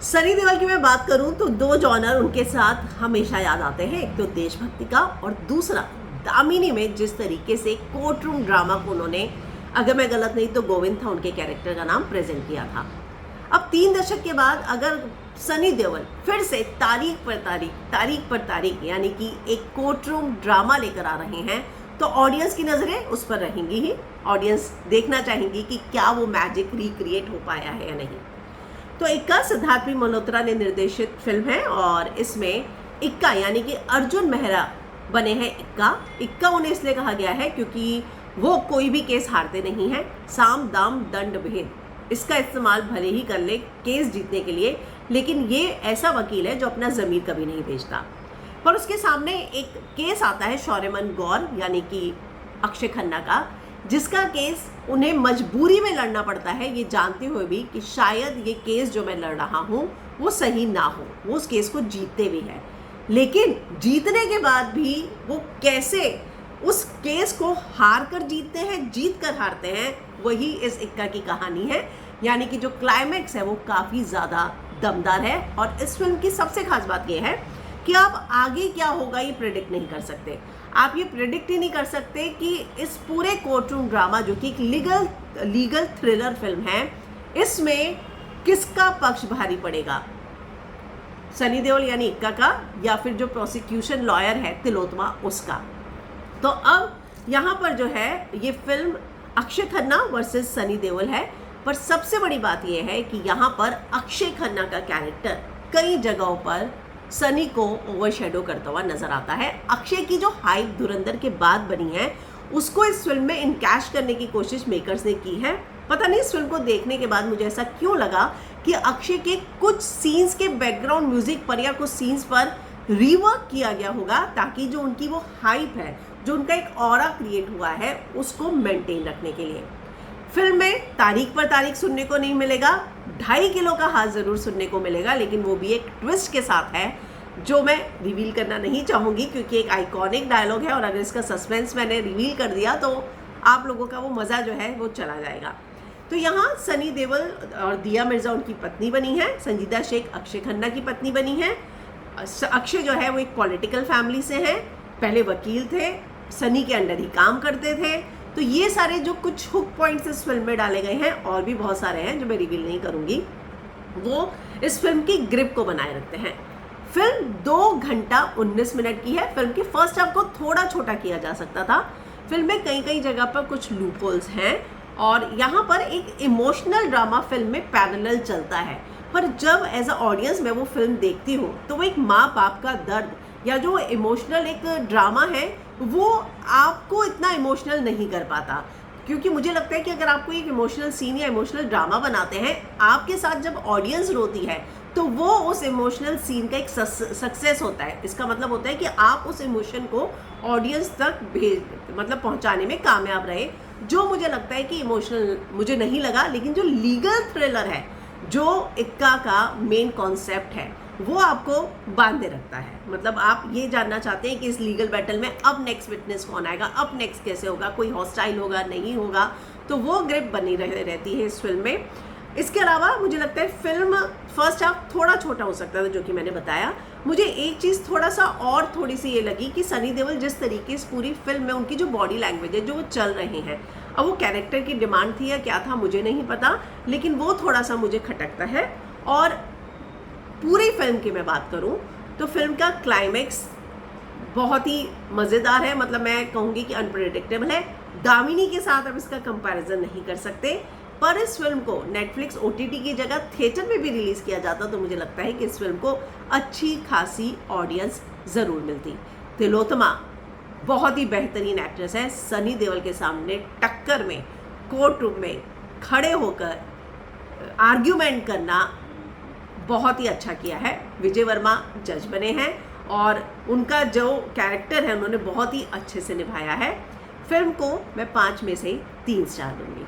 सनी देओल की मैं बात करूं तो दो जॉनर उनके साथ हमेशा याद आते हैं। एक तो देशभक्ति का और दूसरा दामिनी में जिस तरीके से कोर्ट रूम ड्रामा को उन्होंने, अगर मैं गलत नहीं तो गोविंद था उनके कैरेक्टर का नाम, प्रेजेंट किया था। अब 3 दशक के बाद अगर सनी देओल फिर से तारीख पर तारीख यानी कि एक कोर्ट रूम ड्रामा लेकर आ रहे हैं तो ऑडियंस की नज़रें उस पर रहेंगी ही। ऑडियंस देखना चाहेंगी कि क्या वो मैजिक रिक्रिएट हो पाया है या नहीं। तो इक्का सिद्धार्थ मल्होत्रा ने निर्देशित फिल्म है और इसमें इक्का यानी कि अर्जुन मेहरा बने हैं इक्का उन्हें इसलिए कहा गया है क्योंकि वो कोई भी केस हारते नहीं हैं। साम दाम दंड भेद इसका इस्तेमाल भले ही कर ले केस जीतने के लिए, लेकिन ये ऐसा वकील है जो अपना ज़मीर कभी नहीं बेचता। पर उसके सामने एक केस आता है शौर्यमन गौर यानी कि अक्षय खन्ना का, जिसका केस उन्हें मजबूरी में लड़ना पड़ता है, ये जानते हुए भी कि शायद ये केस जो मैं लड़ रहा हूँ वो सही ना हो। वो उस केस को जीतते भी हैं, लेकिन जीतने के बाद भी वो कैसे उस केस को हार कर जीतते हैं, जीत कर हारते हैं, वही इस इक्का की कहानी है। यानी कि जो क्लाइमैक्स है वो काफ़ी ज़्यादा दमदार है। और इस फिल्म की सबसे खास बात यह है कि आप आगे क्या होगा ये प्रेडिक्ट नहीं कर सकते। आप ये प्रेडिक्ट ही नहीं कर सकते कि इस पूरे कोर्ट रूम ड्रामा जो कि एक लीगल थ्रिलर फिल्म है, इसमें किसका पक्ष भारी पड़ेगा, सनी देओल यानी इक्का का या फिर जो प्रोसिक्यूशन लॉयर है तिलोत्मा उसका। तो अब यहाँ पर जो है ये फिल्म अक्षय खन्ना वर्सेस सनी देओल है। पर सबसे बड़ी बात यह है कि यहाँ पर अक्षय खन्ना का कैरेक्टर कई जगहों पर सनी को ओवरशैडो करता हुआ नजर आता है। अक्षय की जो हाइप धुरंधर के बाद बनी है उसको इस फिल्म में इनकैश करने की कोशिश मेकर्स ने की है। पता नहीं इस फिल्म को देखने के बाद मुझे ऐसा क्यों लगा कि अक्षय के कुछ सीन्स के बैकग्राउंड म्यूजिक पर या कुछ सीन्स पर रीवर्क किया गया होगा ताकि जो उनकी वो हाइप है, जो उनका एक ऑरा क्रिएट हुआ है, उसको मेंटेन रखने के लिए। फिल्म में तारीख पर तारीख सुनने को नहीं मिलेगा, 2.5 किलो का हाथ ज़रूर सुनने को मिलेगा, लेकिन वो भी एक ट्विस्ट के साथ है जो मैं रिवील करना नहीं चाहूँगी क्योंकि एक आइकॉनिक डायलॉग है और अगर इसका सस्पेंस मैंने रिवील कर दिया तो आप लोगों का वो मज़ा जो है वो चला जाएगा। तो यहाँ सनी देओल और दिया मिर्ज़ा उनकी पत्नी बनी है, संजीदा शेख अक्षय खन्ना की पत्नी बनी है। अक्षय जो है वो एक पॉलिटिकल फैमिली से हैं, पहले वकील थे, सनी के अंडर ही काम करते थे। तो ये सारे जो कुछ हुक पॉइंट्स इस फिल्म में डाले गए हैं और भी बहुत सारे हैं जो मैं रिवील नहीं करूँगी, वो इस फिल्म की ग्रिप को बनाए रखते हैं। फिल्म 2 घंटा 19 मिनट की है। फिल्म के फर्स्ट हाफ को थोड़ा छोटा किया जा सकता था। फिल्म में कई जगह पर कुछ लूप होल्स हैं और यहाँ पर एक इमोशनल ड्रामा फिल्म में पैरेलल चलता है। पर जब एज अ ऑडियंस मैं वो फिल्म देखती हूँ तो वो एक माँ बाप का दर्द या जो इमोशनल एक ड्रामा है वो आपको इतना इमोशनल नहीं कर पाता, क्योंकि मुझे लगता है कि अगर आपको एक इमोशनल सीन या इमोशनल ड्रामा बनाते हैं, आपके साथ जब ऑडियंस रोती है तो वो उस इमोशनल सीन का एक सक्सेस होता है। इसका मतलब होता है कि आप उस इमोशन को ऑडियंस तक पहुंचाने में कामयाब रहे, जो मुझे लगता है कि इमोशनल मुझे नहीं लगा। लेकिन जो लीगल थ्रिलर है, जो इक्का का मेन कॉन्सेप्ट है, वो आपको बांधे रखता है। मतलब आप ये जानना चाहते हैं कि इस लीगल बैटल में अब नेक्स्ट विटनेस कौन आएगा, अब नेक्स्ट कैसे होगा, कोई हॉस्टाइल होगा नहीं होगा, तो वो ग्रिप बनी रहती है इस फिल्म में। इसके अलावा मुझे लगता है फिल्म फर्स्ट हाफ थोड़ा छोटा हो सकता था, जो कि मैंने बताया। मुझे एक चीज़ थोड़ी सी ये लगी कि सनी देओल जिस तरीके से पूरी फिल्म में उनकी जो बॉडी लैंग्वेज है, जो वो चल रहे हैं, अब वो कैरेक्टर की डिमांड थी या क्या था मुझे नहीं पता, लेकिन वो थोड़ा सा मुझे खटकता है। और पूरी फिल्म की मैं बात करूं तो फिल्म का क्लाइमैक्स बहुत ही मज़ेदार है। मतलब मैं कहूँगी कि अनप्रेडिक्टेबल है। दामिनी के साथ अब इसका कंपैरिजन नहीं कर सकते, पर इस फिल्म को नेटफ्लिक्स OTT की जगह थिएटर में भी रिलीज़ किया जाता तो मुझे लगता है कि इस फिल्म को अच्छी खासी ऑडियंस ज़रूर मिलती। तिलोत्मा बहुत ही बेहतरीन एक्ट्रेस है। सनी देओल के सामने टक्कर में कोर्ट रूम में खड़े होकर आर्ग्यूमेंट करना बहुत ही अच्छा किया है। विजय वर्मा जज बने हैं और उनका जो कैरेक्टर है उन्होंने बहुत ही अच्छे से निभाया है। फिल्म को मैं 5 में से 3 स्टार दूंगी।